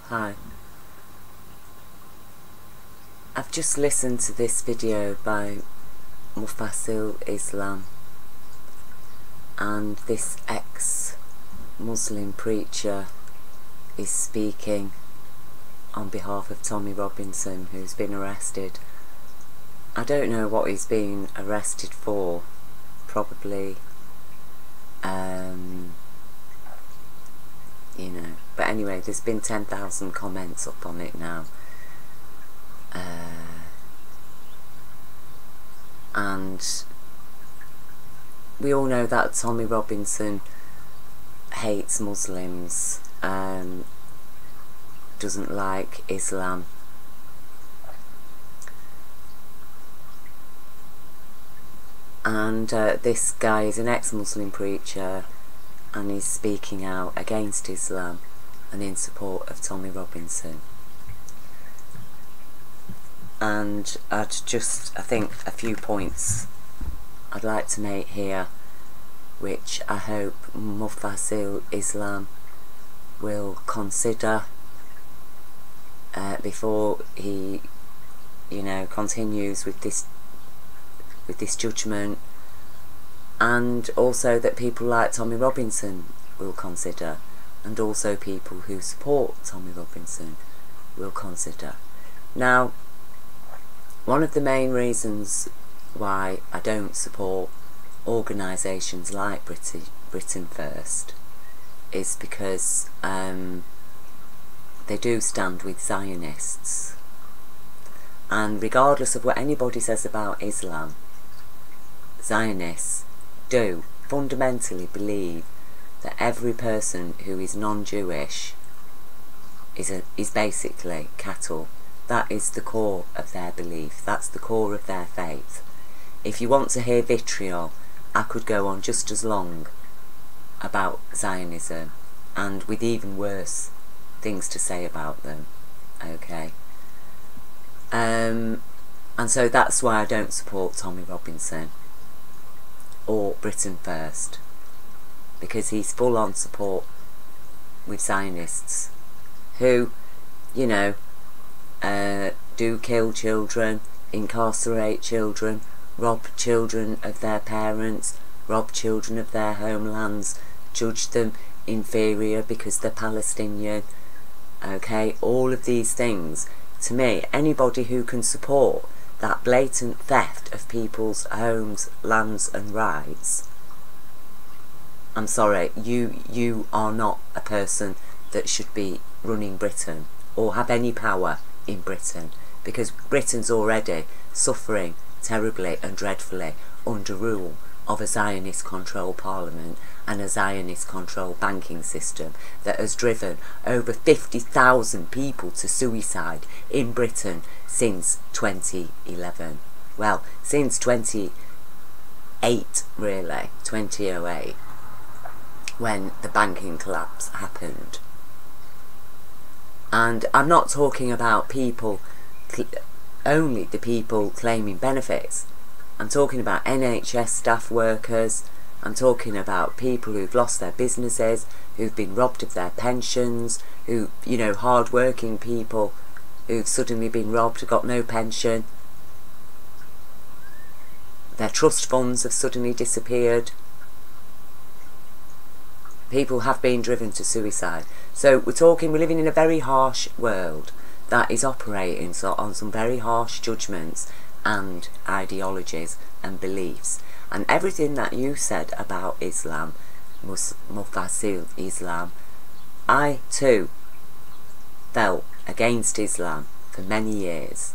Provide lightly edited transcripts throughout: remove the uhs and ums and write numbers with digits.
Hi. I've just listened to this video by Mufassil Islam, and this ex-Muslim preacher is speaking on behalf of Tommy Robinson, who's been arrested. I don't know what he's been arrested for. Probably you know, but anyway, there's been 10,000 comments up on it now, and we all know that Tommy Robinson hates Muslims, doesn't like Islam, and this guy is an ex-Muslim preacher, and he's speaking out against Islam and in support of Tommy Robinson. And I think a few points I'd like to make here, which I hope Mufassil Islam will consider before he, continues with this judgment, and also that people like Tommy Robinson will consider, and also people who support Tommy Robinson will consider. Now, one of the main reasons why I don't support organisations like Britain First is because they do stand with Zionists, and regardless of what anybody says about Islam, Zionists do fundamentally believe that every person who is non-Jewish is basically cattle. That is the core of their belief. That's the core of their faith. If you want to hear vitriol, I could go on just as long about Zionism, and with even worse things to say about them. Okay? And so that's why I don't support Tommy Robinson or Britain First, because he's full on support with Zionists who, do kill children, incarcerate children, rob children of their parents, rob children of their homelands, judge them inferior because they're Palestinian. Okay, all of these things. To me, anybody who can support that blatant theft of people's homes, lands and rights, I'm sorry, you are not a person that should be running Britain or have any power in Britain, because Britain's already suffering terribly and dreadfully under rule of a Zionist-controlled parliament and a Zionist-controlled banking system that has driven over 50,000 people to suicide in Britain since 2011. Well, since 2008, really, 2008, when the banking collapse happened. And I'm not talking about people, only the people claiming benefits. I'm talking about NHS staff workers. I'm talking about people who've lost their businesses, who've been robbed of their pensions, who, hard-working people who've suddenly been robbed, got no pension. Their trust funds have suddenly disappeared. People have been driven to suicide. So we're living in a very harsh world that is operating on some very harsh judgments and ideologies and beliefs. And everything that you said about Islam, Mufassil Islam, I too felt against Islam for many years.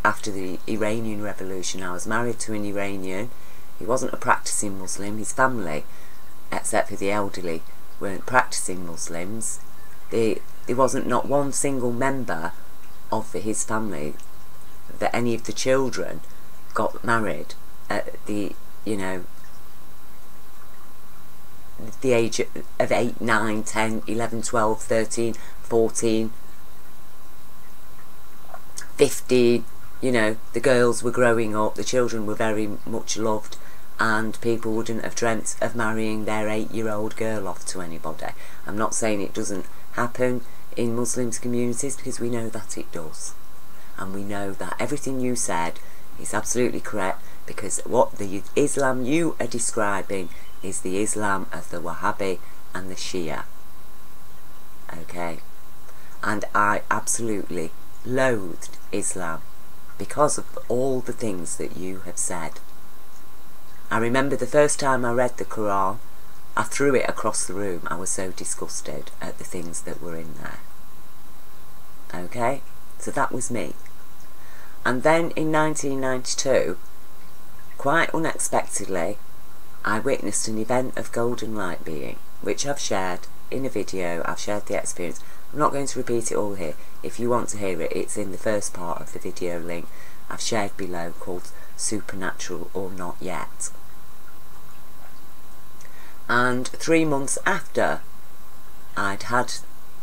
After the Iranian Revolution, I was married to an Iranian. He wasn't a practicing Muslim. His family, except for the elderly, weren't practicing Muslims. There wasn't not one single member of his family that any of the children got married at the age of 8, 9, 10, 11, 12, 13, 14, 15. The girls were growing up, the children were very much loved, and people wouldn't have dreamt of marrying their 8-year-old girl off to anybody. I'm not saying it doesn't happen, in Muslims communities, because we know that it does. And we know that everything you said is absolutely correct, because what the Islam you are describing is the Islam of the Wahhabi and the Shia. Okay? And I absolutely loathed Islam because of all the things that you have said. I remember the first time I read the Quran, I threw it across the room. I was so disgusted at the things that were in there. Okay? So that was me. And then in 1992, quite unexpectedly, I witnessed an event of golden light being, which I've shared in a video. I've shared the experience. I'm not going to repeat it all here. If you want to hear it, it's in the first part of the video link I've shared below, called Supernatural or Not Yet. And 3 months after I'd had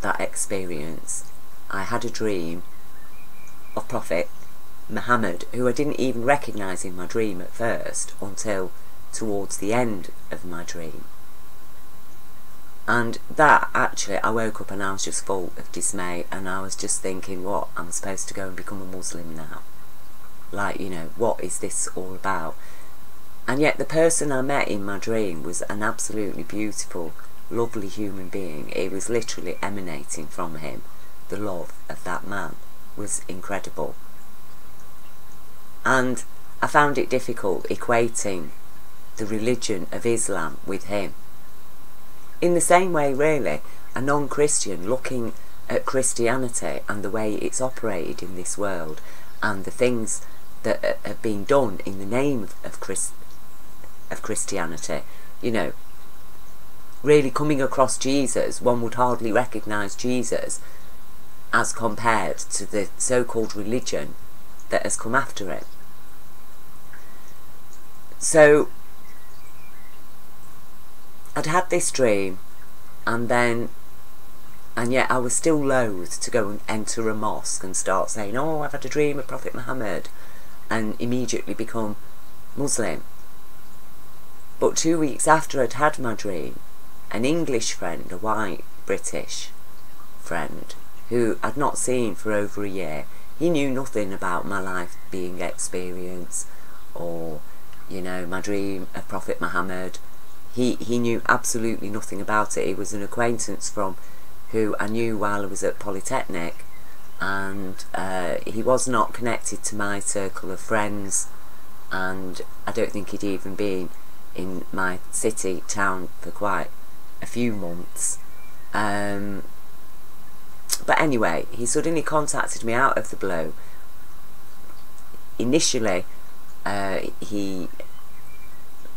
that experience, I had a dream of Prophet Mohammed, who I didn't even recognise in my dream at first until towards the end of my dream. And that, actually, I woke up and I was just full of dismay, and I was just thinking, what, I'm supposed to go and become a Muslim now? Like, you know, what is this all about? And yet the person I met in my dream was an absolutely beautiful, lovely human being. It was literally emanating from him. The love of that man was incredible. And I found it difficult equating the religion of Islam with him. In the same way, really, a non-Christian looking at Christianity and the way it's operated in this world, and the things that have been done in the name of Christianity, you know, really coming across Jesus, one would hardly recognise Jesus as compared to the so-called religion that has come after it. So I'd had this dream, and yet I was still loath to go and enter a mosque and start saying, oh, I've had a dream of Prophet Muhammad, and immediately become Muslim. But 2 weeks after I'd had my dream, an English friend, a white British friend, who I'd not seen for over a year, he knew nothing about my life being experience, or, you know, my dream of Prophet Muhammad. He knew absolutely nothing about it. He was an acquaintance from who I knew while I was at Polytechnic, and he was not connected to my circle of friends, and I don't think he'd even been in my town for quite a few months. But anyway, he suddenly contacted me out of the blue. Initially, he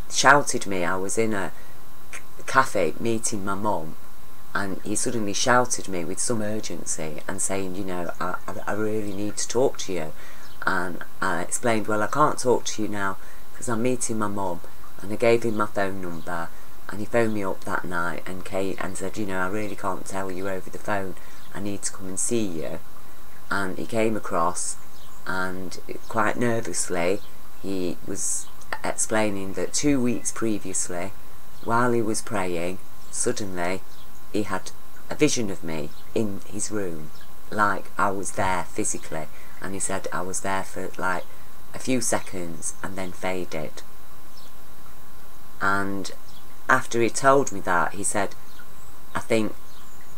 shouted me. I was in a cafe meeting my mum, and he suddenly shouted me with some urgency and saying, you know, I really need to talk to you. And I explained, well, I can't talk to you now because I'm meeting my mum, and I gave him my phone number, and he phoned me up that night and came and said, you know, I really can't tell you over the phone, I need to come and see you. And he came across, and quite nervously he was explaining that 2 weeks previously, while he was praying, suddenly he had a vision of me in his room, like I was there physically, and he said I was there for like a few seconds and then faded. And after he told me that, he said, I think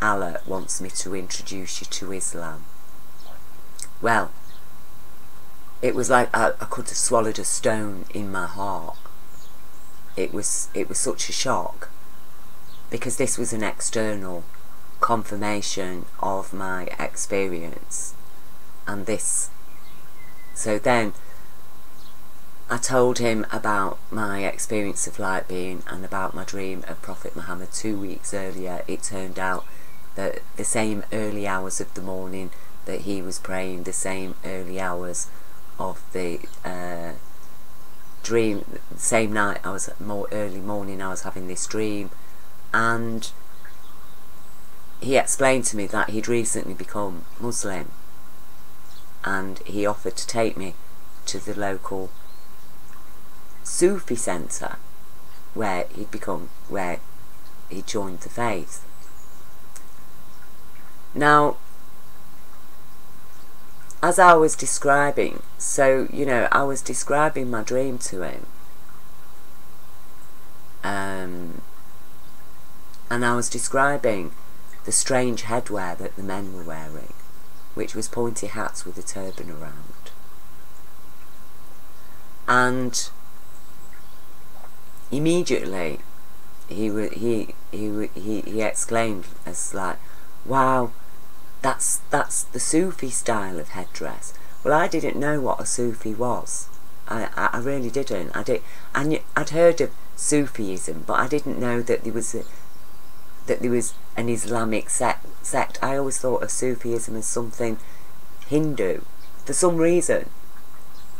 Allah wants me to introduce you to Islam. Well, it was like I could have swallowed a stone in my heart. It was such a shock, because this was an external confirmation of my experience. And this, so then I told him about my experience of light being and about my dream of Prophet Muhammad 2 weeks earlier. It turned out that the same early hours of the morning that he was praying, the same early hours of the dream, same night I was more early morning I was having this dream. And he explained to me that he'd recently become Muslim, and he offered to take me to the local Sufi centre where he'd joined the faith. Now, as I was describing, so, you know, I was describing my dream to him. And I was describing the strange headwear that the men were wearing, which was pointy hats with a turban around. And immediately he exclaimed as like, "Wow, that's the Sufi style of headdress." Well, I didn't know what a Sufi was. I really didn't. I'd heard of Sufism, but I didn't know that there was an Islamic sect. I always thought of Sufism as something Hindu for some reason.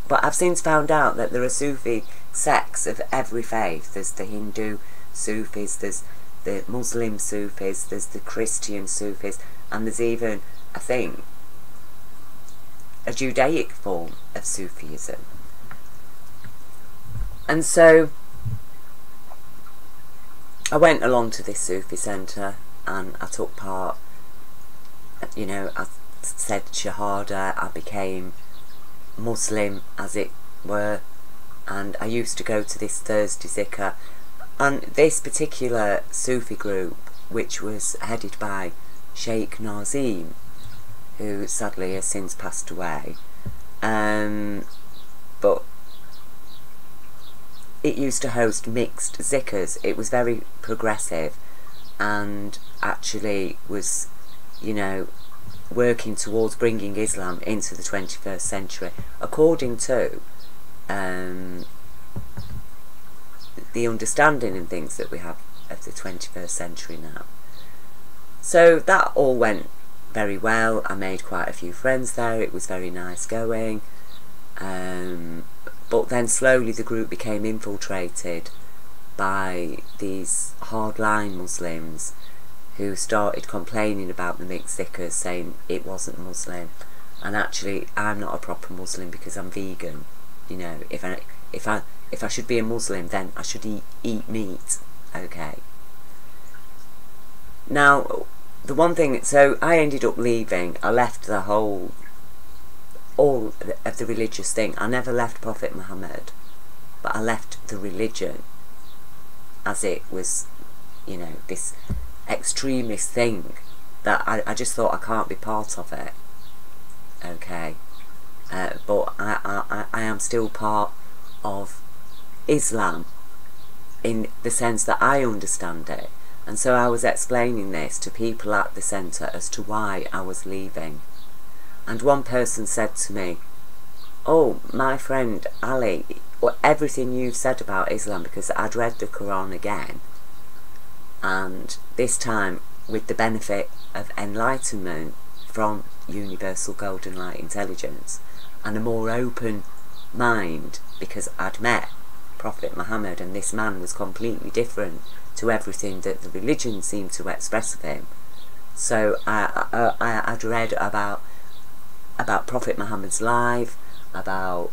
But I've since found out that there are Sufi sects of every faith. There's the Hindu Sufis, there's the Muslim Sufis, there's the Christian Sufis, and there's even, I think, a Judaic form of Sufism. And so I went along to this Sufi centre and I took part. You know, I said Shahada, I became Muslim, as it were, and I used to go to this Thursday zikr. And this particular Sufi group, which was headed by Sheikh Nazim, who sadly has since passed away, but it used to host mixed zikrs. It was very progressive and actually was, you know, working towards bringing Islam into the 21st century according to the understanding and things that we have of the 21st century now. So that all went very well. I made quite a few friends there. It was very nice going. But then slowly the group became infiltrated by these hardline Muslims who started complaining about the mixed zikrs, saying it wasn't Muslim. And actually, I'm not a proper Muslim because I'm vegan. You know, if I should be a Muslim, then I should eat meat. Okay. Now, the one thing, so I ended up leaving. I left the all of the religious thing. I never left Prophet Mohammed, but I left the religion as it was, you know, this extremist thing that I just thought I can't be part of it. Okay. But I am still part of Islam in the sense that I understand it. And so I was explaining this to people at the centre as to why I was leaving. And one person said to me, "Oh, my friend Ali, everything you've said about Islam," because I'd read the Quran again, and this time with the benefit of enlightenment from universal golden light intelligence and a more open mind, because I'd met Prophet Mohammed and this man was completely different to everything that the religion seemed to express of him. So I'd read about Prophet Muhammad's life, about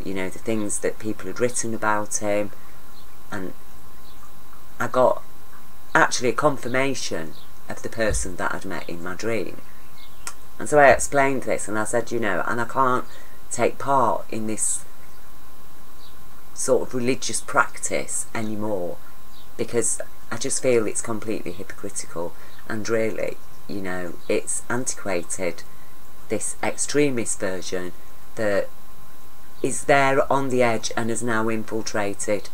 you know, the things that people had written about him, and I got actually a confirmation of the person that I'd met in my dream. And so I explained this and I said, you know, and I can't take part in this sort of religious practice anymore because I just feel it's completely hypocritical and really, you know, it's antiquated, this extremist version that is there on the edge and has now infiltrated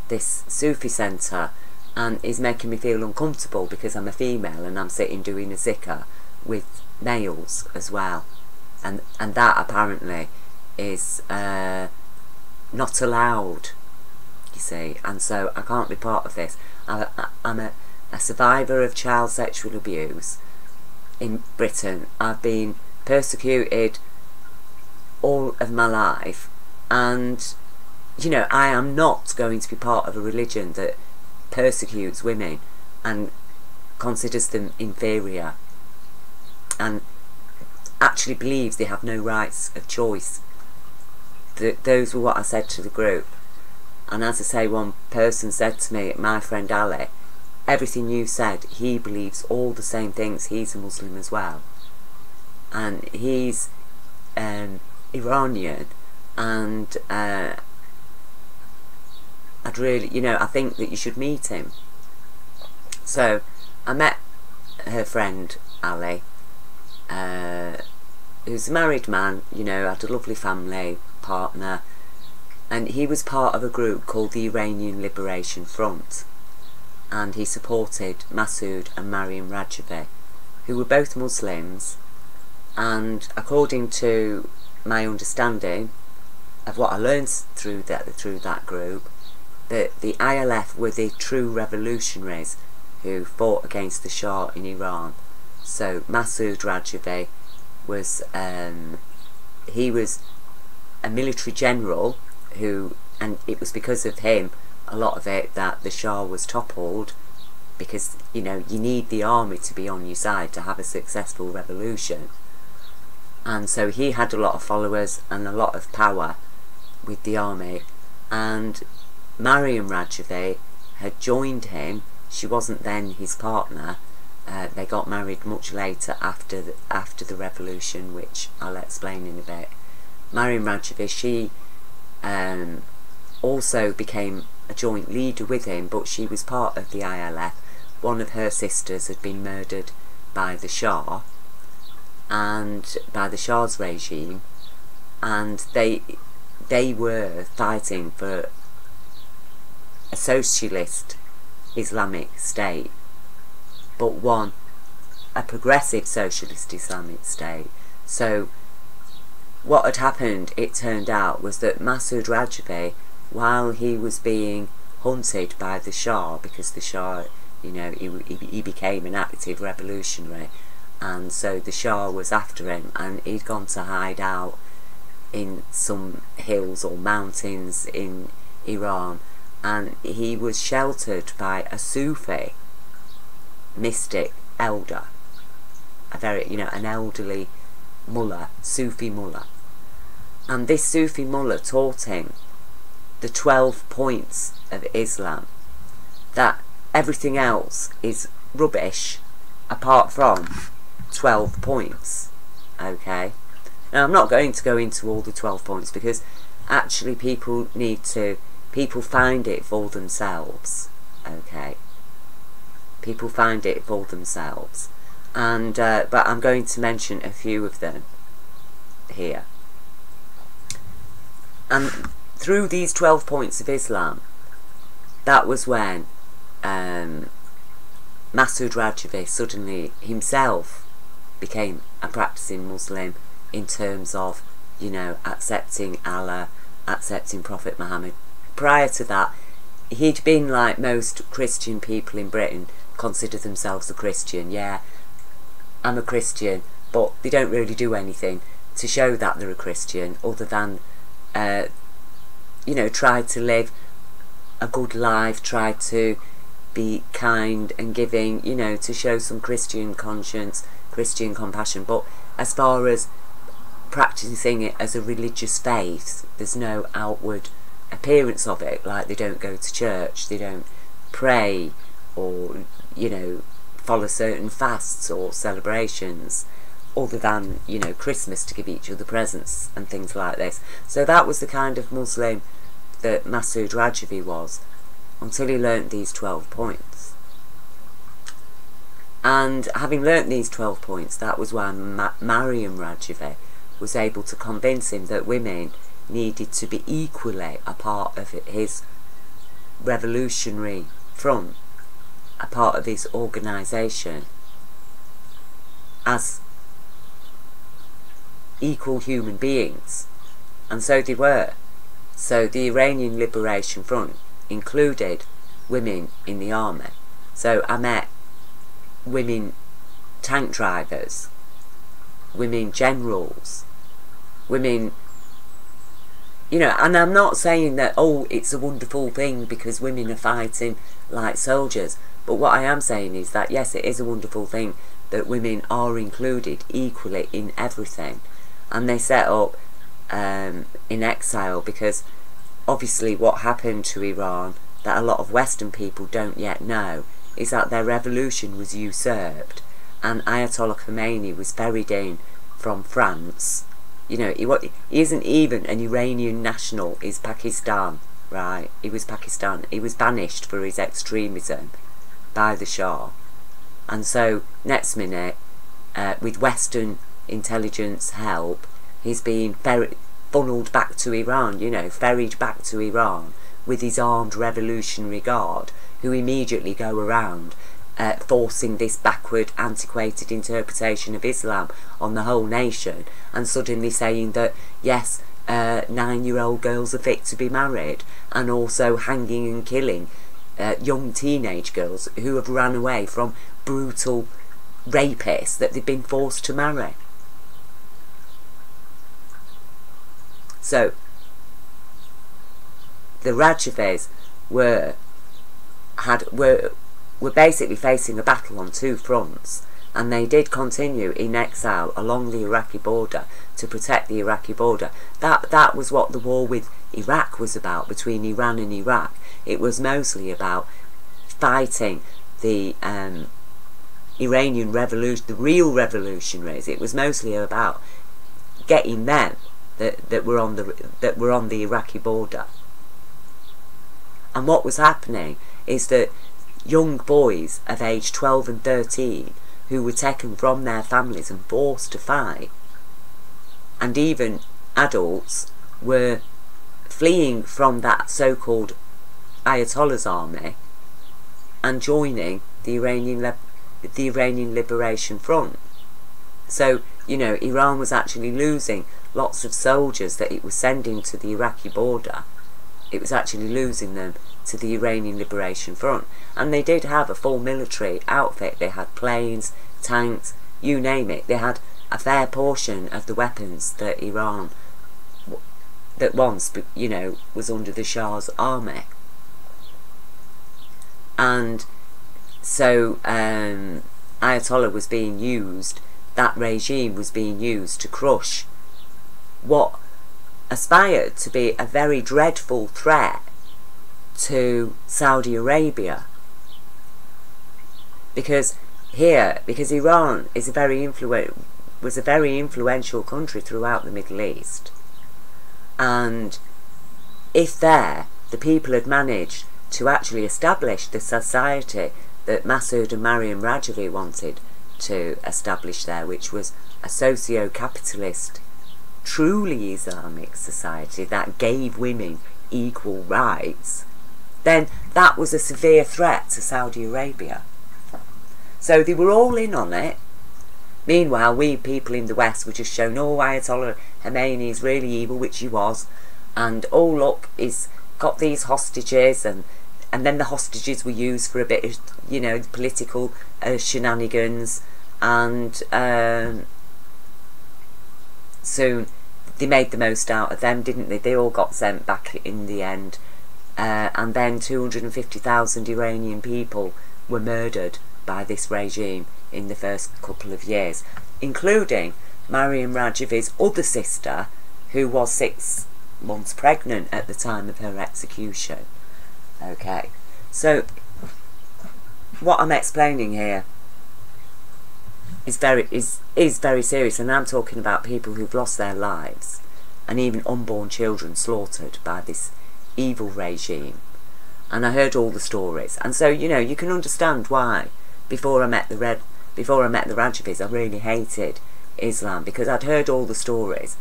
this Sufi centre and is making me feel uncomfortable because I'm a female and I'm sitting doing a zikr with males as well, and that apparently is not allowed, you see, and so I can't be part of this. I'm a survivor of child sexual abuse in Britain. I've been persecuted all of my life, and you know, I am not going to be part of a religion that persecutes women and considers them inferior and actually believes they have no rights of choice. Those were what I said to the group. And as I say, one person said to me, my friend Ali, everything you said, he believes all the same things. He's a Muslim as well, and he's Iranian, and I'd really, I think that you should meet him. So I met her friend Ali, who's a married man, had a lovely family, partner, and he was part of a group called the Iranian Liberation Front, and he supported Masood and Mariam Rajavi, who were both Muslims, and according to my understanding of what I learned through that group, that the ILF were the true revolutionaries who fought against the Shah in Iran. So Masood Rajavi was he was a military general who, and it was because of him, a lot of it, that the Shah was toppled, because you need the army to be on your side to have a successful revolution. And so he had a lot of followers and a lot of power with the army, and Mariam Rajavi had joined him. She wasn't then his partner. They got married much later after the revolution, which I'll explain in a bit. Mariam Rajavi, she also became a joint leader with him, but she was part of the ILF. One of her sisters had been murdered by the Shah, and by the Shah's regime, and they were fighting for a socialist Islamic state, but a progressive socialist Islamic state. So what had happened, it turned out, was that Masood Rajavi, while he was being hunted by the Shah, because the Shah, he became an active revolutionary, and so the Shah was after him, and he'd gone to hide out in some hills or mountains in Iran, and he was sheltered by a Sufi mystic elder, a very, an elderly mullah, Sufi mullah. And this Sufi mullah taught him the 12 points of Islam, that everything else is rubbish apart from 12 points. Okay, now I'm not going to go into all the 12 points, because actually people find it for themselves. Okay, people find it for themselves, and but I'm going to mention a few of them here. And through these 12 points of Islam, that was when Masood Rajavi suddenly himself became a practicing Muslim, in terms of, accepting Allah, accepting Prophet Mohammed. Prior to that, he'd been, like most Christian people in Britain, consider themselves a Christian. Yeah, I'm a Christian, but they don't really do anything to show that they're a Christian, other than try to live a good life, try to be kind and giving, to show some Christian conscience, Christian compassion. But as far as practicing it as a religious faith, there's no outward appearance of it. Like, they don't go to church, they don't pray, or follow certain fasts or celebrations, other than Christmas, to give each other presents and things like this. So that was the kind of Muslim that Masood Rajavi was, until he learnt these 12 points. And having learnt these 12 points, that was when Mariam Rajavi was able to convince him that women needed to be equally a part of his revolutionary front, a part of his organisation, as equal human beings. And so they were. So the Iranian Liberation Front included women in the army. So I met women tank drivers, women generals, women, and I'm not saying that, oh, it's a wonderful thing because women are fighting like soldiers, but what I am saying is that, yes, it is a wonderful thing that women are included equally in everything. And they set up in exile, because obviously what happened to Iran, that a lot of Western people don't yet know, is that their revolution was usurped, and Ayatollah Khomeini was ferried in from France. You know, he isn't even an Iranian national, he's Pakistan, right? He was Pakistan. He was banished for his extremism by the Shah. And so, next minute, with Western intelligence help, he's being funneled back to Iran, you know, ferried back to Iran with his armed revolutionary guard, who immediately go around forcing this backward, antiquated interpretation of Islam on the whole nation, and suddenly saying that, yes, 9-year-old girls are fit to be married, and also hanging and killing young teenage girls who have run away from brutal rapists that they've been forced to marry. So the Rajavis were basically facing a battle on two fronts, and they did continue in exile along the Iraqi border to protect the Iraqi border. That was what the war with Iraq was about, between Iran and Iraq. It was mostly about fighting the Iranian revolution, the real revolutionaries. It was mostly about getting them that were on the Iraqi border. And what was happening is that young boys of age 12 and 13 who were taken from their families and forced to fight, and even adults, were fleeing from that so-called Ayatollah's army and joining the Iranian Liberation Front. So, you know, Iran was actually losing lots of soldiers that it was sending to the Iraqi border. It was actually losing them to the Iranian Liberation Front. And they did have a full military outfit. They had planes, tanks, you name it. They had a fair portion of the weapons that Iran, that once, you know, was under the Shah's army. And so Ayatollah was being used, that regime was being used to crush what aspired to be a very dreadful threat to Saudi Arabia, because Iran is was a very influential country throughout the Middle East, and if the people had managed to actually establish the society that Masood and Mariam Rajavi wanted to establish there, which was a socio-capitalist, truly Islamic society that gave women equal rights, then that was a severe threat to Saudi Arabia. So they were all in on it. Meanwhile, we people in the West were just shown, oh, Ayatollah Khomeini is really evil, which he was, and oh look, he's got these hostages, and then the hostages were used for a bit of, you know, political shenanigans, and soon they made the most out of them, didn't they? They all got sent back in the end, and then 250,000 Iranian people were murdered by this regime in the first couple of years, including Mariam Rajavi's other sister, who was 6 months pregnant at the time of her execution. Okay, so what I'm explaining here is very serious, and I'm talking about people who've lost their lives, and even unborn children slaughtered by this evil regime. And I heard all the stories, and so, you know, you can understand why before I met the Rajavis I really hated Islam, because I'd heard all the stories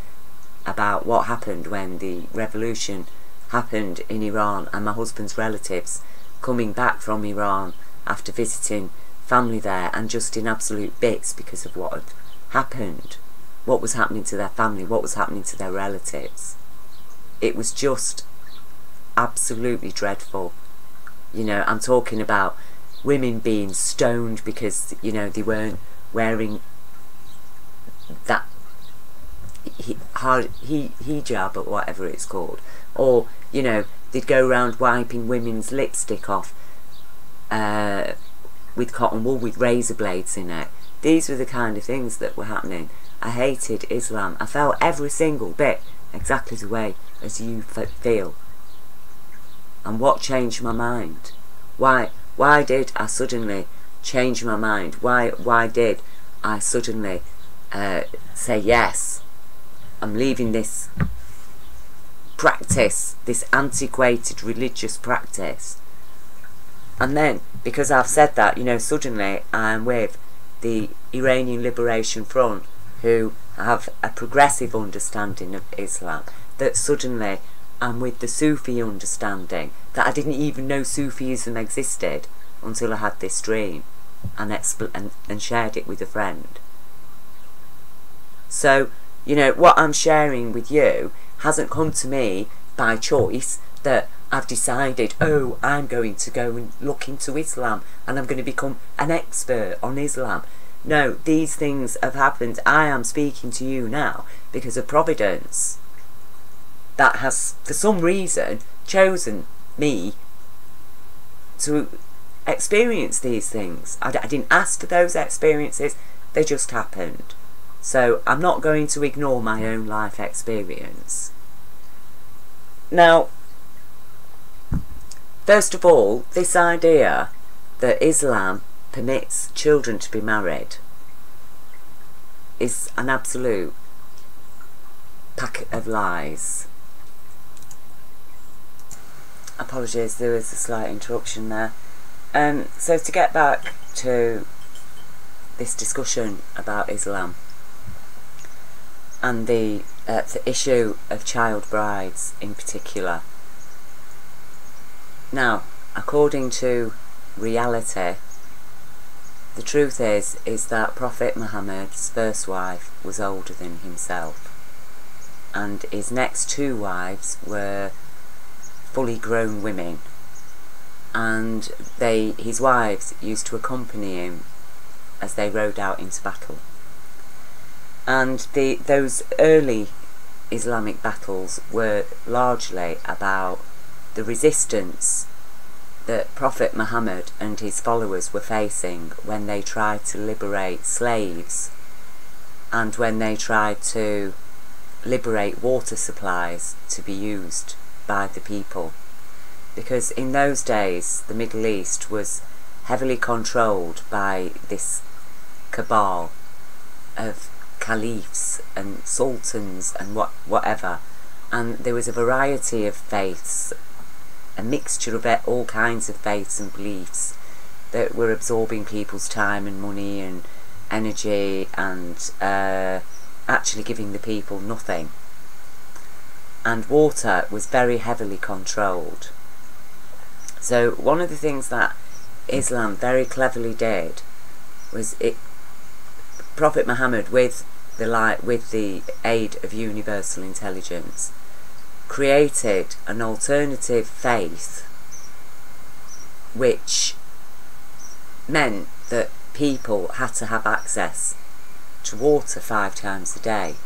about what happened when the revolution happened in Iran, and my husband's relatives coming back from Iran after visiting family there, and just in absolute bits because of what had happened, what was happening to their family, what was happening to their relatives. It was just absolutely dreadful. You know, I'm talking about women being stoned because, you know, they weren't wearing that hijab or whatever it's called, or, you know, they'd go around wiping women's lipstick off with cotton wool with razor blades in it. These were the kind of things that were happening. I hated Islam. I felt every single bit exactly the way as you feel. And what changed my mind? Why Why did I suddenly change my mind? Why did I suddenly say, yes, I'm leaving this practice, this antiquated religious practice? And then, because I've said that, you know, suddenly I'm with the Iranian Liberation Front, who have a progressive understanding of Islam, that suddenly I'm with the Sufi understanding, that I didn't even know Sufism existed until I had this dream and shared it with a friend. So, you know, what I'm sharing with you hasn't come to me by choice, that I've decided, oh, I'm going to go and look into Islam and I'm going to become an expert on Islam. No, these things have happened. I am speaking to you now because of Providence that has, for some reason, chosen me to experience these things. I didn't ask for those experiences, they just happened. So I'm not going to ignore my own life experience. Now, first of all, this idea that Islam permits children to be married is an absolute pack of lies. Apologies, there was a slight interruption there. So to get back to this discussion about Islam and the issue of child brides in particular. Now, according to reality, the truth is that Prophet Mohammed's first wife was older than himself, and his next two wives were fully grown women, and his wives used to accompany him as they rode out into battle. And those early Islamic battles were largely about the resistance that Prophet Muhammad and his followers were facing when they tried to liberate slaves and when they tried to liberate water supplies to be used by the people. Because in those days the Middle East was heavily controlled by this cabal of caliphs and sultans and whatever, and there was a variety of faiths, a mixture of all kinds of faiths and beliefs that were absorbing people's time and money and energy and actually giving the people nothing. And water was very heavily controlled. So one of the things that Islam very cleverly did was Prophet Muhammad, with the aid of universal intelligence, created an alternative faith which meant that people had to have access to water 5 times a day.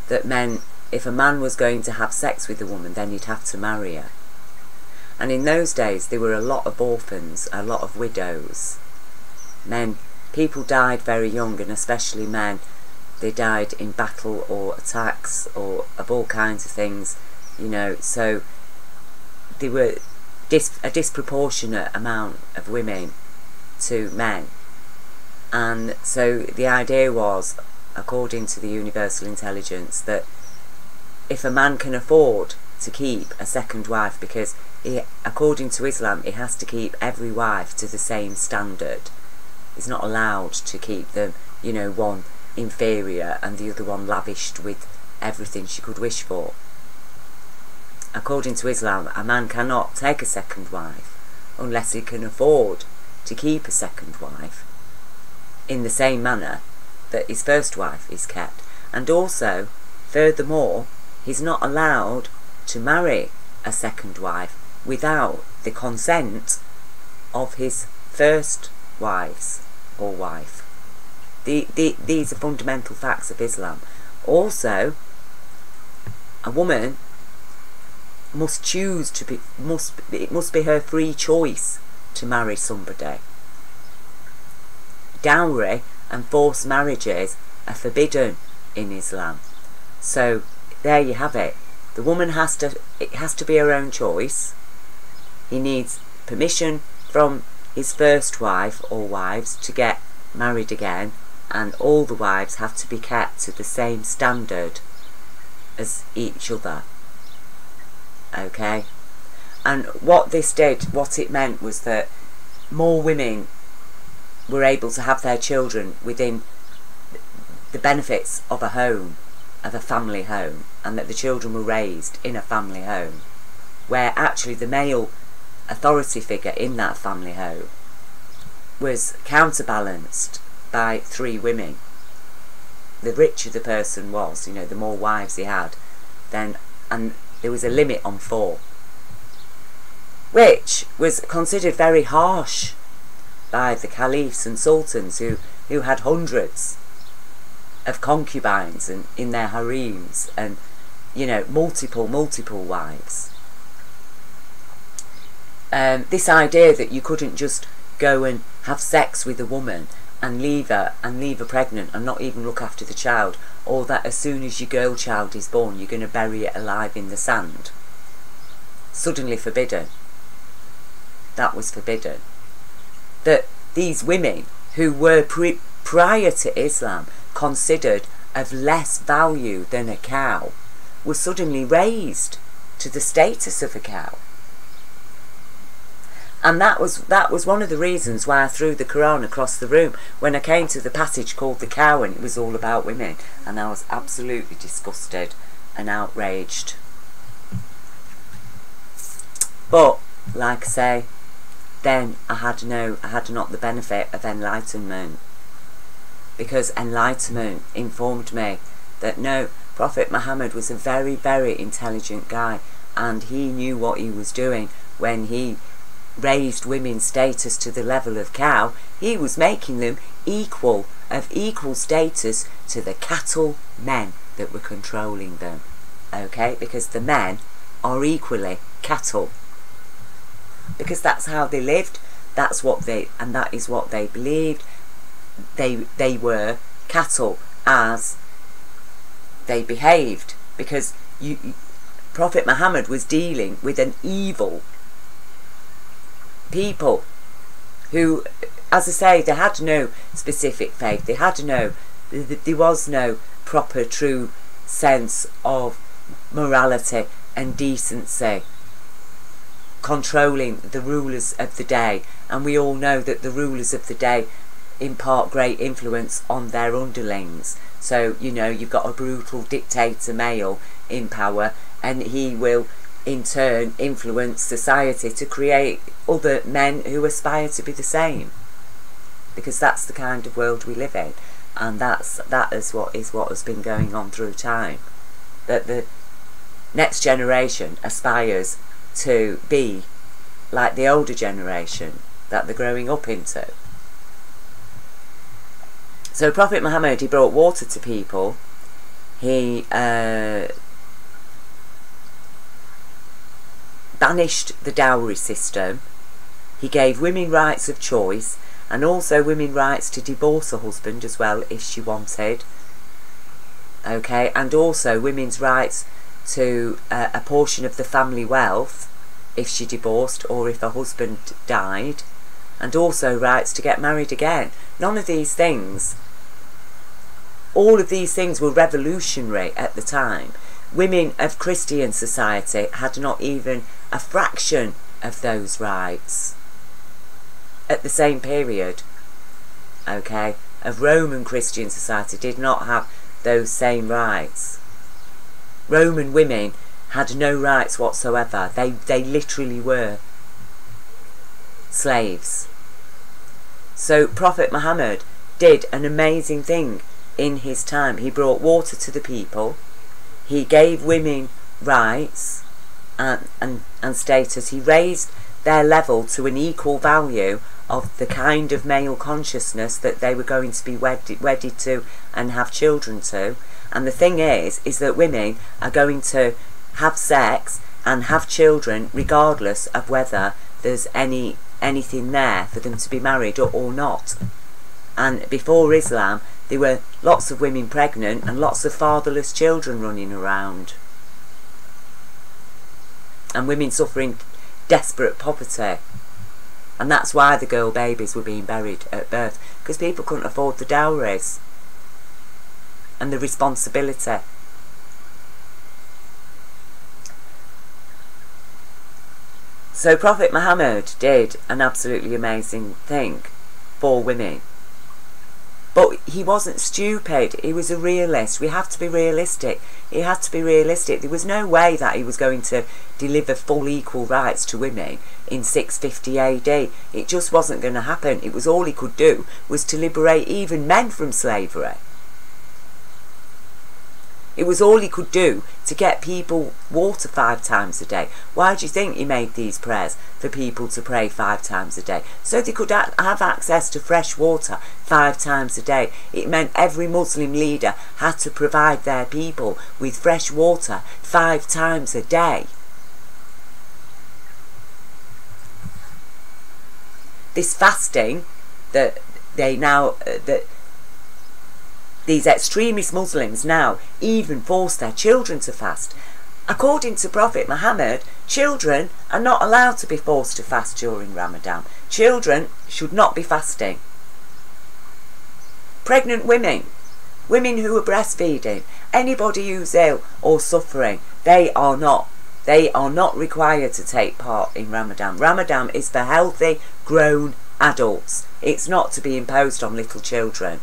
That meant if a man was going to have sex with a woman, then he'd have to marry her. And in those days there were a lot of orphans, a lot of widows. People died very young, and especially men. They died in battle or attacks or of all kinds of things, you know. So there were a disproportionate amount of women to men. And so the idea was, according to the universal intelligence, that if a man can afford to keep a second wife, because according to Islam he has to keep every wife to the same standard. He's not allowed to keep them, you know, one inferior and the other one lavished with everything she could wish for. According to Islam, a man cannot take a second wife unless he can afford to keep a second wife in the same manner that his first wife is kept. And also, furthermore, he's not allowed to marry a second wife without the consent of his first wives or wife. These are fundamental facts of Islam. Also, a woman must choose to be, it must be her free choice to marry somebody. Dowry and forced marriages are forbidden in Islam. So there you have it. The woman it has to be her own choice. He needs permission from his first wife or wives to get married again, and all the wives have to be kept to the same standard as each other. Okay? And what this did, what it meant was that more women were able to have their children within the benefits of a home, of a family home, and that the children were raised in a family home, where actually the male authority figure in that family home was counterbalanced by 3 women. The richer the person was, you know, the more wives he had, then, and there was a limit on 4, which was considered very harsh by the caliphs and sultans who had hundreds of concubines and in their harems, and, you know, multiple wives. This idea that you couldn't just go and have sex with a woman and leave her pregnant and not even look after the child, or that as soon as your girl child is born you're going to bury it alive in the sand. Suddenly forbidden. That was forbidden. That these women who were prior to Islam considered of less value than a cow were suddenly raised to the status of a cow. And that was one of the reasons why I threw the Quran across the room when I came to the passage called the cow, and it was all about women, and I was absolutely disgusted and outraged. But like I say, then I had not the benefit of enlightenment, because enlightenment informed me that no, Prophet Mohammed was a very, very intelligent guy, and he knew what he was doing when he raised women's status to the level of cow. He was making them equal status to the cattle men that were controlling them. Okay, because the men are equally cattle, because that's how they lived, that is what they believed. They were cattle as they behaved, because Prophet Muhammad was dealing with an evil people who, as I say, they had no specific faith, there was no proper true sense of morality and decency controlling the rulers of the day. And we all know that the rulers of the day impart great influence on their underlings. So, you know, you've got a brutal dictator male in power, and he will in turn influence society to create other men who aspire to be the same, because that's the kind of world we live in. And that is what has been going on through time, that the next generation aspires to be like the older generation that they're growing up into. So Prophet Muhammad, he brought water to people, he banished the dowry system, he gave women rights of choice, and also women rights to divorce a husband as well if she wanted. Okay, and also women's rights to a portion of the family wealth if she divorced or if her husband died, and also rights to get married again. None of these things, all of these things were revolutionary at the time. Women of Christian society had not even a fraction of those rights at the same period. Okay, of Roman Christian society did not have those same rights. Roman women had no rights whatsoever. They literally were slaves. So Prophet Muhammad did an amazing thing in his time. He brought water to the people, he gave women rights and status, he raised their level to an equal value of the kind of male consciousness that they were going to be wedded to and have children to. And the thing is that women are going to have sex and have children regardless of whether there's anything there for them to be married or not. And before Islam, there were lots of women pregnant and lots of fatherless children running around, and women suffering desperate poverty. And that's why the girl babies were being buried at birth, because people couldn't afford the dowries and the responsibility. So Prophet Muhammad did an absolutely amazing thing for women. But he wasn't stupid, he was a realist. We have to be realistic. He had to be realistic. There was no way that he was going to deliver full equal rights to women in 650 AD. It just wasn't going to happen. It was all he could do was to liberate even men from slavery. It was all he could do to get people water 5 times a day. Why do you think he made these prayers? For people to pray 5 times a day. So they could have access to fresh water 5 times a day. It meant every Muslim leader had to provide their people with fresh water 5 times a day. This fasting that they now... These extremist Muslims now even force their children to fast. According to Prophet Muhammad, children are not allowed to be forced to fast during Ramadan. Children should not be fasting. Pregnant women, women who are breastfeeding, anybody who's ill or suffering, they are not required to take part in Ramadan. Ramadan is for healthy, grown adults. It's not to be imposed on little children.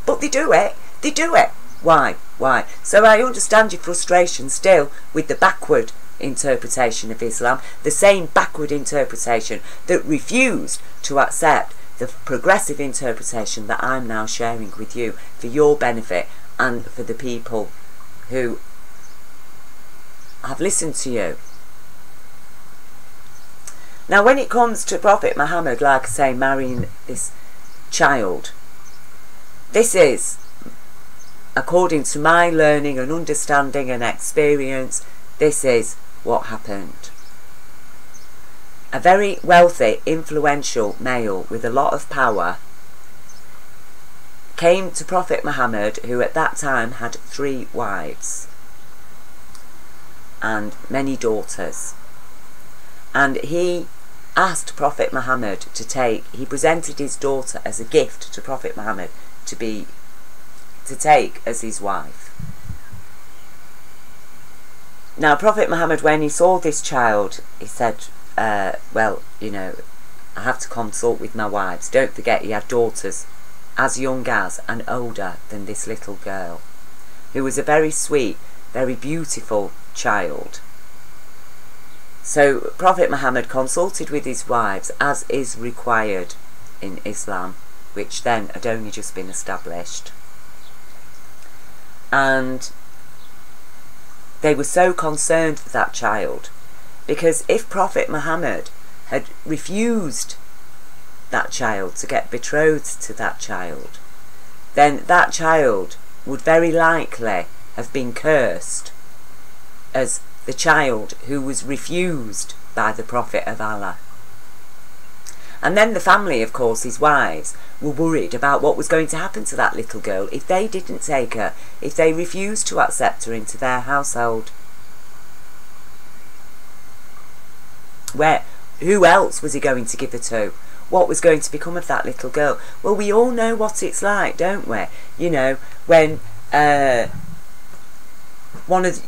But they do it. They do it. Why? Why? So I understand your frustration still with the backward interpretation of Islam, the same backward interpretation that refused to accept the progressive interpretation that I'm now sharing with you for your benefit and for the people who have listened to you. Now when it comes to Prophet Muhammad, like I say, marrying this child, this is, according to my learning and understanding and experience, this is what happened. A very wealthy, influential male with a lot of power came to Prophet Muhammad, who at that time had 3 wives and many daughters. And he asked Prophet Muhammad he presented his daughter as a gift to Prophet Muhammad to take as his wife. Now Prophet Muhammad, when he saw this child, he said, well, you know, I have to consult with my wives. Don't forget he had daughters as young as and older than this little girl, who was a very sweet, very beautiful child. So Prophet Muhammad consulted with his wives, as is required in Islam, which then had only just been established. And they were so concerned for that child, because if Prophet Muhammad had refused that child to get betrothed to that child, then that child would very likely have been cursed as the child who was refused by the Prophet of Allah. And then the family, of course, his wives, were worried about what was going to happen to that little girl if they didn't take her, if they refused to accept her into their household. Who else was he going to give her to? What was going to become of that little girl? Well, we all know what it's like, don't we? You know, when one of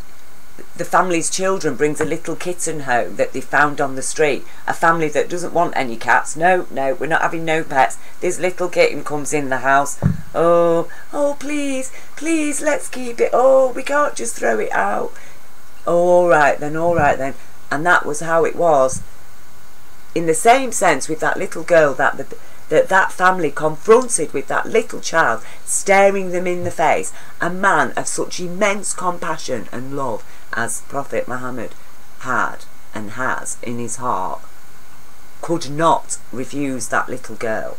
the family's children brings a little kitten home that they found on the street. A family that doesn't want any cats. No, we're not having no pets. This little kitten comes in the house. Oh, please, let's keep it. Oh, we can't just throw it out. All right then. And that was how it was. In the same sense with that little girl that family confronted with that little child, staring them in the face, a man of such immense compassion and love as Prophet Muhammad had and has in his heart, could not refuse that little girl.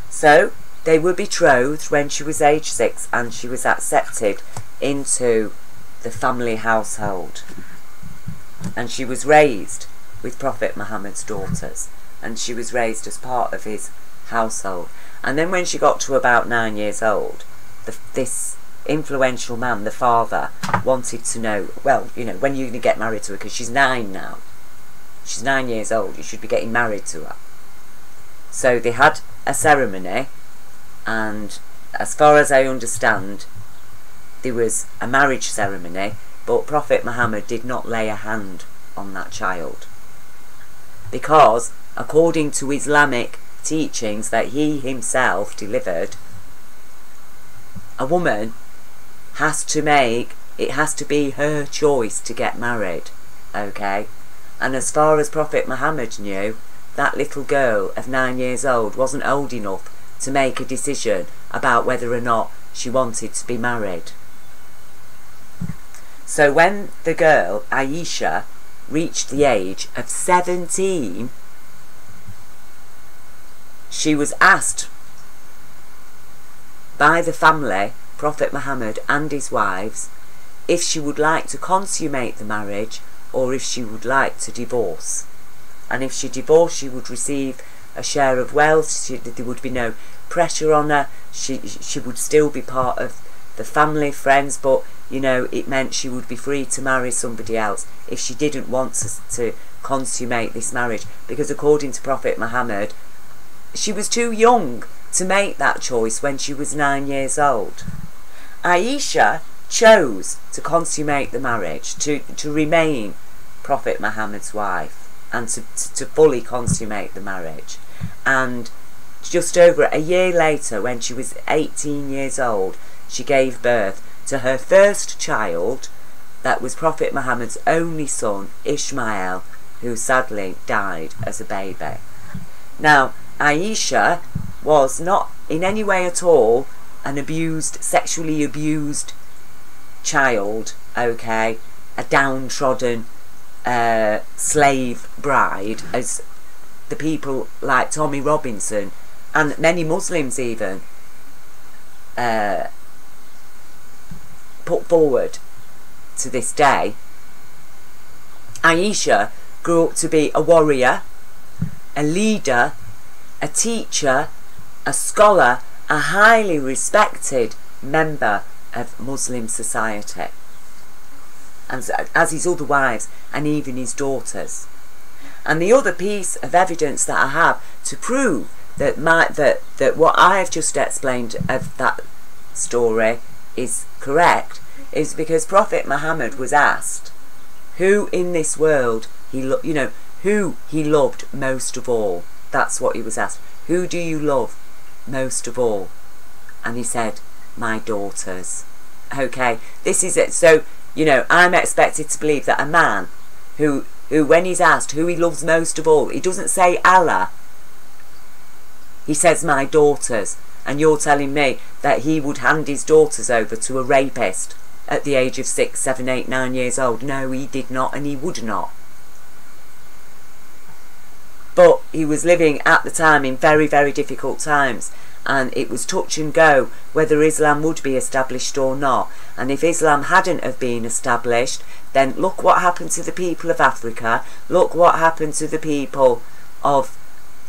So they were betrothed when she was age 6, and she was accepted into the family household, and she was raised with Prophet Muhammad's daughters, and she was raised as part of his household. And then when she got to about 9 years old, this influential man, the father, wanted to know, well, you know, when are you going to get married to her? Because she's 9 now. She's 9 years old. You should be getting married to her. So they had a ceremony, and as far as I understand, there was a marriage ceremony, but Prophet Muhammad did not lay a hand on that child, because according to Islamic teachings that he himself delivered, a woman has to make, it has to be her choice to get married, okay? And as far as Prophet Muhammad knew, that little girl of 9 years old wasn't old enough to make a decision about whether or not she wanted to be married. So when the girl, Aisha, reached the age of 17, she was asked by the family, Prophet Muhammad and his wives, if she would like to consummate the marriage or if she would like to divorce. And if she divorced, she would receive a share of wealth, there would be no pressure on her, she would still be part of the family, friends, but you know, it meant she would be free to marry somebody else if she didn't want to consummate this marriage, because according to Prophet Muhammad, she was too young to make that choice when she was 9 years old. Aisha chose to consummate the marriage, to remain Prophet Muhammad's wife, and to fully consummate the marriage. And just over a year later, when she was 18 years old, she gave birth to her first child, that was Prophet Muhammad's only son, Ishmael, who sadly died as a baby. Now, Aisha was not in any way at all an abused, sexually abused child, okay, a downtrodden slave bride, as the people like Tommy Robinson and many Muslims even put forward to this day. Aisha grew up to be a warrior, a leader, a teacher, a scholar, a highly respected member of Muslim society, and as his other wives and even his daughters. And the other piece of evidence that I have to prove that that what I have just explained of that story is correct is because Prophet Muhammad was asked who in this world who he loved most of all. That's what he was asked. Who do you love most of all? And he said, my daughters. Okay, this is it. So, you know, I'm expected to believe that a man who when he's asked who he loves most of all, he doesn't say Allah. He says, my daughters. And you're telling me that he would hand his daughters over to a rapist at the age of 6, 7, 8, 9 years old? No, he did not, and he would not. But he was living at the time in very, very difficult times, and it was touch and go whether Islam would be established or not. And if Islam hadn't have been established, then look what happened to the people of Africa, look what happened to the people of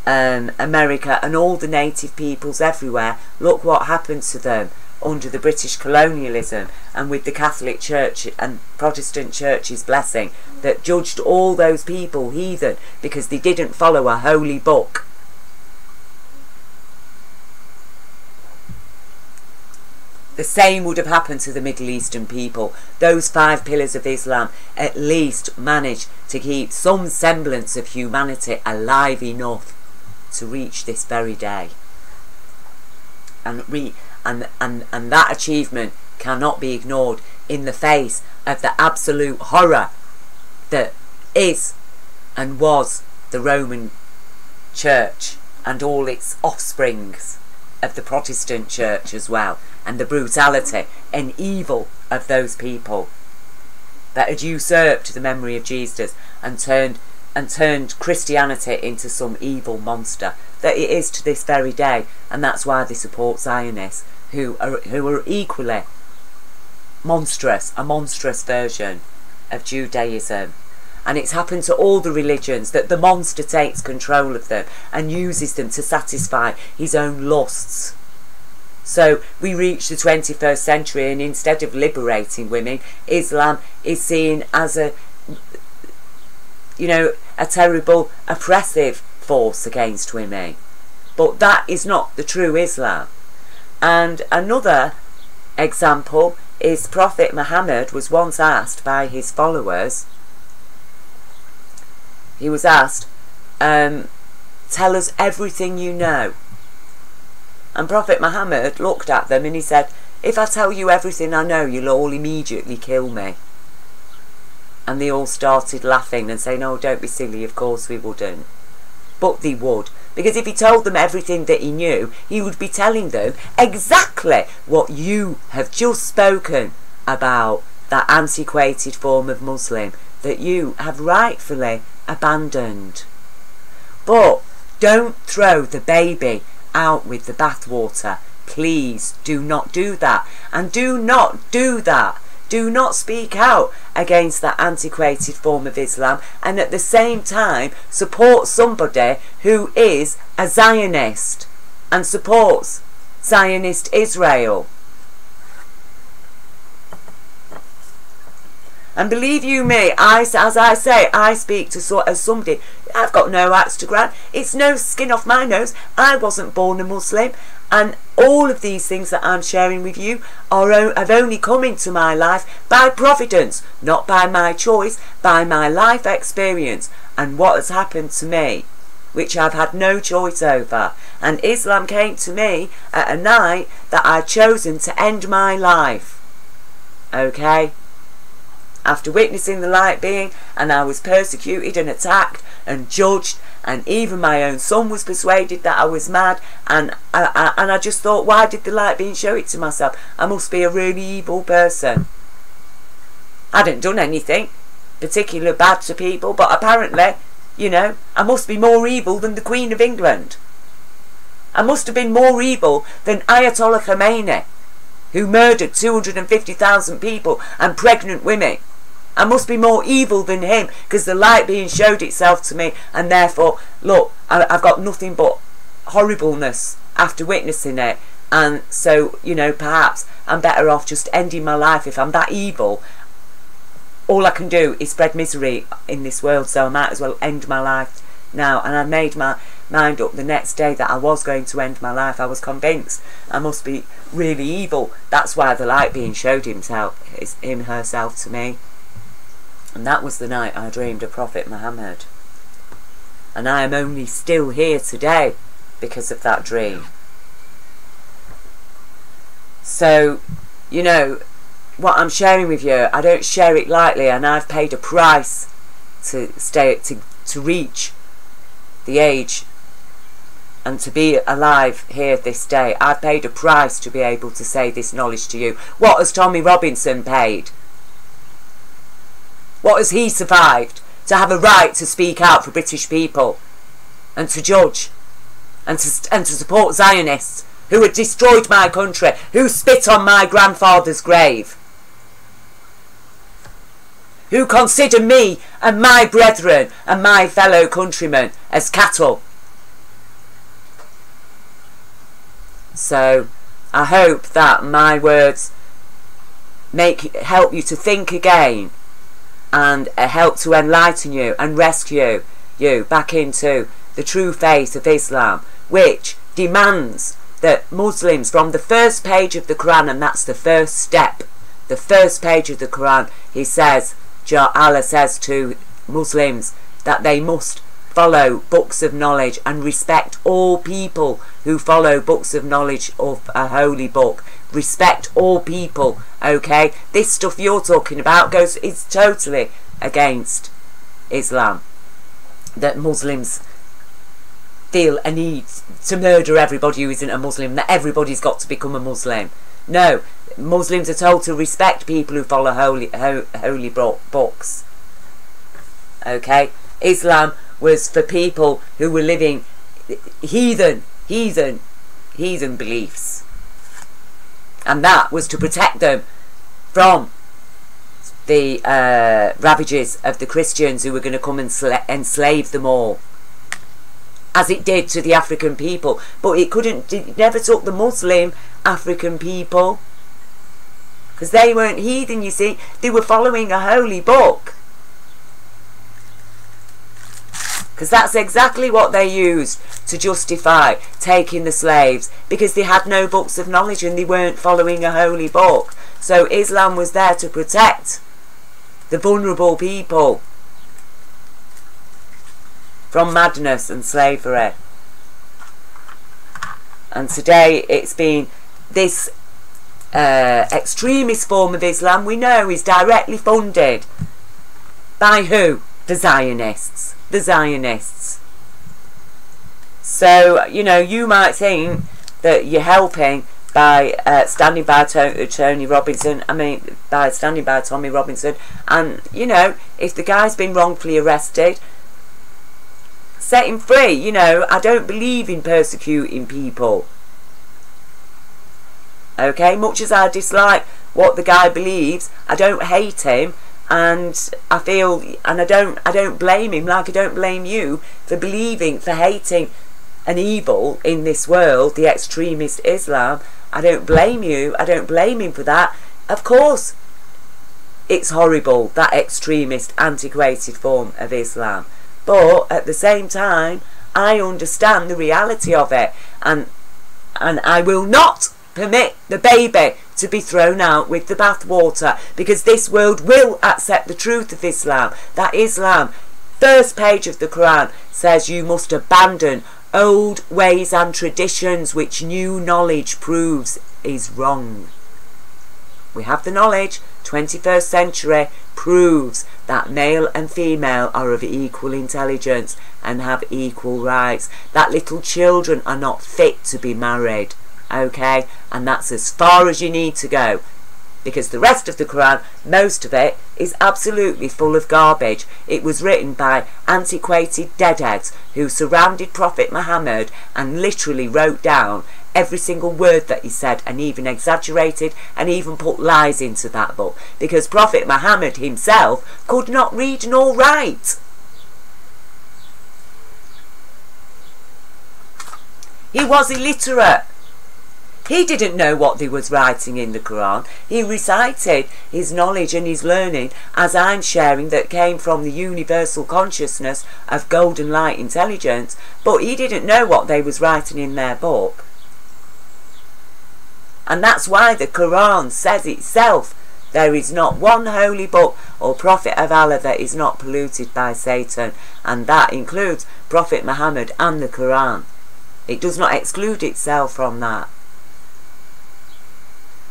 America and all the native peoples everywhere. Look what happened to them under the British colonialism, and with the Catholic Church and Protestant Church's blessing that judged all those people heathen because they didn't follow a holy book. The same would have happened to the Middle Eastern people. Those 5 pillars of Islam at least managed to keep some semblance of humanity alive enough to reach this very day. And that achievement cannot be ignored in the face of the absolute horror that is and was the Roman Church and all its offsprings of the Protestant Church as well, and the brutality and evil of those people that had usurped the memory of Jesus and turned Christianity into some evil monster that it is to this very day. And that's why they support Zionists, who are equally monstrous, a monstrous version of Judaism. And it's happened to all the religions that the monster takes control of them and uses them to satisfy his own lusts. So we reach the 21st century, and instead of liberating women, Islam is seen as a terrible oppressive force against women. But that is not the true Islam. And another example is Prophet Mohammed was once asked by his followers, he was asked, tell us everything you know. And Prophet Mohammed looked at them and he said, if I tell you everything I know, you'll all immediately kill me. And they all started laughing and saying, oh, don't be silly, of course we wouldn't. But they would. Because if he told them everything that he knew, he would be telling them exactly what you have just spoken about, that antiquated form of Muslim that you have rightfully abandoned. But don't throw the baby out with the bathwater. Please do not do that. And do not do that. Do not speak out against that antiquated form of Islam and at the same time support somebody who is a Zionist and supports Zionist Israel. And believe you me, as I say, I speak to as somebody, I've got no axe to grind. It's no skin off my nose. I wasn't born a Muslim. And all of these things that I'm sharing with you have only come into my life by providence, not by my choice, by my life experience and what has happened to me, which I've had no choice over. And Islam came to me at a night that I'd chosen to end my life. Okay? After witnessing the light being, and I was persecuted and attacked and judged, and even my own son was persuaded that I was mad, and I just thought, why did the light being show it to myself? I must be a really evil person. I hadn't done anything particularly bad to people, but apparently, you know, I must be more evil than the Queen of England. I must have been more evil than Ayatollah Khomeini, who murdered 250,000 people and pregnant women. I must be more evil than him because the light being showed itself to me, and therefore, look, I've got nothing but horribleness after witnessing it. And so, you know, perhaps I'm better off just ending my life. If I'm that evil, all I can do is spread misery in this world, so I might as well end my life now. And I made my mind up the next day that I was going to end my life. I was convinced I must be really evil. That's why the light being showed herself to me. And that was the night I dreamed of Prophet Mohammed. And I am only still here today because of that dream. So, you know, what I'm sharing with you, I don't share it lightly, and I've paid a price to reach the age and to be alive here this day. I've paid a price to be able to say this knowledge to you. What has Tommy Robinson paid? What has he survived to have a right to speak out for British people and to judge and to support Zionists who had destroyed my country, who spit on my grandfather's grave, who consider me and my brethren and my fellow countrymen as cattle? So I hope that my words help you to think again, and help to enlighten you and rescue you back into the true faith of Islam, which demands that Muslims, from the first page of the Quran, and that's the first step, the first page of the Quran, he says, Allah says to Muslims that they must follow books of knowledge and respect all people who follow books of knowledge of a holy book. Respect all people, okay? This stuff you're talking about is totally against Islam. That Muslims feel a need to murder everybody who isn't a Muslim, that everybody's got to become a Muslim. No, Muslims are told to respect people who follow holy books. Okay? Islam was for people who were living heathen beliefs. And that was to protect them from the ravages of the Christians who were going to come and enslave them all, as it did to the African people. But it never took the Muslim African people, because they weren't heathen, you see. They were following a holy book. Because that's exactly what they used to justify taking the slaves, because they had no books of knowledge and they weren't following a holy book. So Islam was there to protect the vulnerable people from madness and slavery. And today it's been this extremist form of Islam, we know, is directly funded by who? The Zionists. The Zionists. So, you know, you might think that you're helping by standing by Tony Robinson, by standing by Tommy Robinson, and, you know, if the guy's been wrongfully arrested, set him free. You know, I don't believe in persecuting people. Okay, much as I dislike what the guy believes, I don't hate him, and I feel, and I don't blame him, like I don't blame you for believing, for hating an evil in this world, the extremist Islam. I don't blame you, I don't blame him for that. Of course it's horrible, that extremist, antiquated form of Islam, but at the same time I understand the reality of it, and I will not permit the baby to be thrown out with the bathwater, because this world will accept the truth of Islam. That Islam, first page of the Quran, says you must abandon old ways and traditions which new knowledge proves is wrong. We have the knowledge. 21st century proves that male and female are of equal intelligence and have equal rights, that little children are not fit to be married. Okay, and that's as far as you need to go, because the rest of the Quran, most of it, is absolutely full of garbage. It was written by antiquated deadheads who surrounded Prophet Mohammed and literally wrote down every single word that he said, and even exaggerated and even put lies into that book, because Prophet Mohammed himself could not read nor write. He was illiterate. He didn't know what they was writing in the Quran. He recited his knowledge and his learning, as I'm sharing, that came from the universal consciousness of golden light intelligence, but he didn't know what they was writing in their book. And that's why the Quran says itself, there is not one holy book or prophet of Allah that is not polluted by Satan, and that includes Prophet Muhammad and the Quran. It does not exclude itself from that.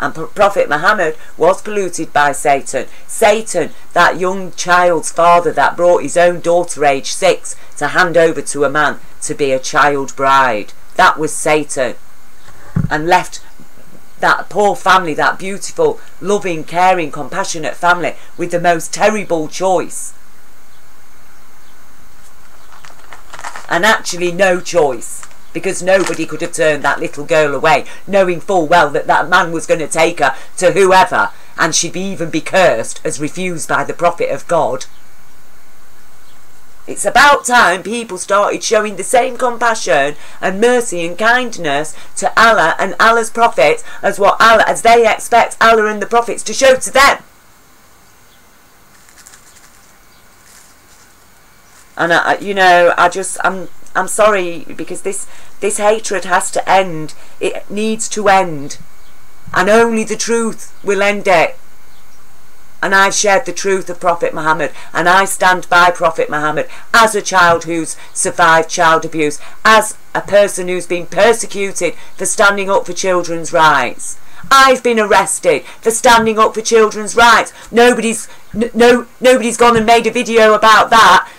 And Prophet Muhammad was polluted by Satan. Satan, that young child's father that brought his own daughter aged 6 to hand over to a man to be a child bride. That was Satan. And left that poor family, that beautiful, loving, caring, compassionate family, with the most terrible choice. And actually no choice. Because nobody could have turned that little girl away, knowing full well that that man was going to take her to whoever, and she'd even be cursed as refused by the Prophet of God. It's about time people started showing the same compassion and mercy and kindness to Allah and Allah's prophets as they expect Allah and the prophets to show to them. And you know, I'm sorry, because this hatred has to end. It needs to end, and only the truth will end it. And I've shared the truth of Prophet Muhammad, and I stand by Prophet Muhammad as a child who's survived child abuse, as a person who's been persecuted for standing up for children's rights. I've been arrested for standing up for children's rights. Nobody's gone and made a video about that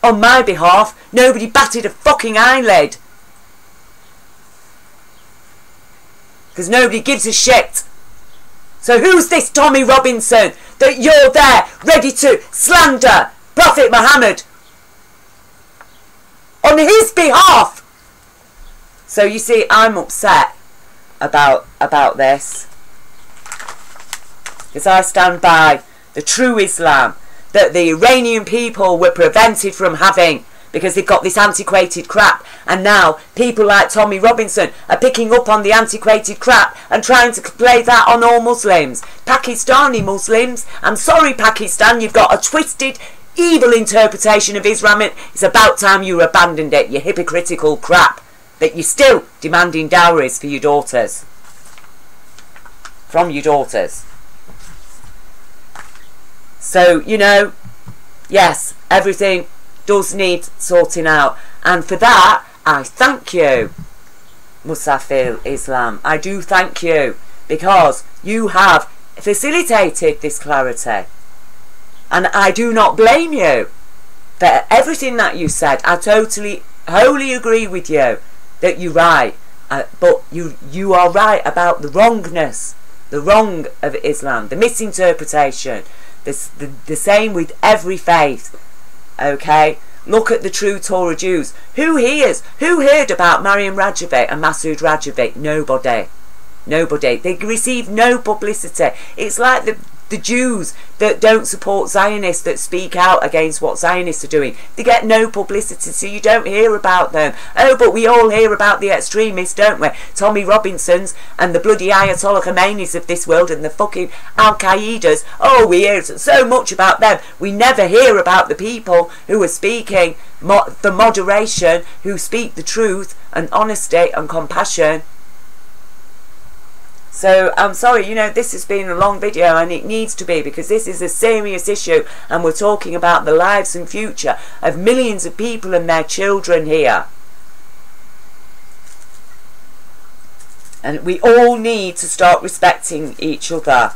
on my behalf. Nobody batted a fucking eyelid, because nobody gives a shit. So who's this Tommy Robinson that you're there ready to slander Prophet Muhammad on his behalf? So you see, I'm upset about this, because I stand by the true Islam that the Iranian people were prevented from having, because they've got this antiquated crap, and now people like Tommy Robinson are picking up on the antiquated crap and trying to play that on all Muslims. Pakistani Muslims, I'm sorry Pakistan, you've got a twisted evil interpretation of Islam. It's about time you abandoned it, you hypocritical crap, that you're still demanding dowries for your daughters. From your daughters. So, you know, yes, everything does need sorting out. And for that, I thank you, Mufassil Islam. I do thank you, because you have facilitated this clarity. And I do not blame you for everything that you said. I totally, wholly agree with you that you're right. But you are right about the wrongness, the wrong of Islam, the misinterpretation. The same with every faith. Okay? Look at the true Torah Jews. Who heard about Mariam Rajovi and Masood Rajovi? Nobody. Nobody. They receive no publicity. It's like the Jews that don't support Zionists, that speak out against what Zionists are doing. They get no publicity, so you don't hear about them. Oh, but we all hear about the extremists, don't we? Tommy Robinsons and the bloody Ayatollah Khomeinis of this world and the fucking Al-Qaedas. Oh, we hear so much about them. We never hear about the people who are speaking for moderation, who speak the truth and honesty and compassion. So, I'm sorry, you know, this has been a long video, and it needs to be, because this is a serious issue, and we're talking about the lives and future of millions of people and their children here. And we all need to start respecting each other.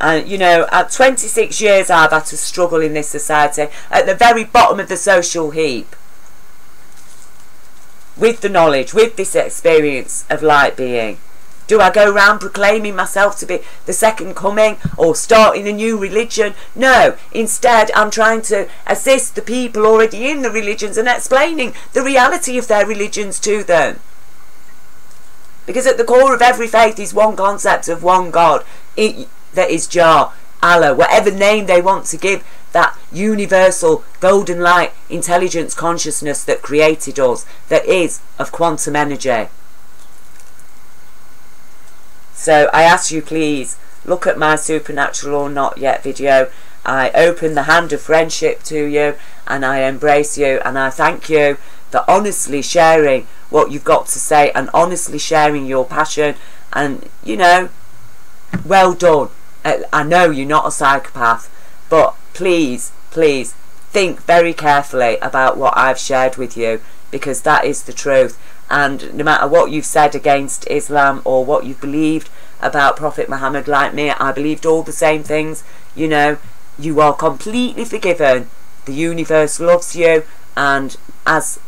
And, you know, at 26 years I've had to struggle in this society, at the very bottom of the social heap. With the knowledge, with this experience of light being. Do I go around proclaiming myself to be the second coming or starting a new religion? No. Instead, I'm trying to assist the people already in the religions and explaining the reality of their religions to them. Because at the core of every faith is one concept of one God. That is Jah, Allah, whatever name they want to give that universal golden light intelligence consciousness that created us, that is of quantum energy. So I ask you, please look at my supernatural or not yet video. I open the hand of friendship to you, and I embrace you, and I thank you for honestly sharing what you've got to say and honestly sharing your passion. And, you know, well done. I know you're not a psychopath, but please, please think very carefully about what I've shared with you, because that is the truth. And no matter what you've said against Islam or what you've believed about Prophet Mohammed, like me, I believed all the same things. You know, you are completely forgiven. The universe loves you, and as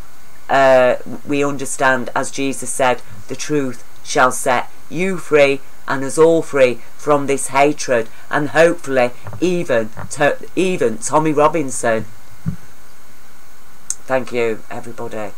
we understand, as Jesus said, the truth shall set you free and us all free from this hatred, and hopefully even Tommy Robinson. Thank you, everybody.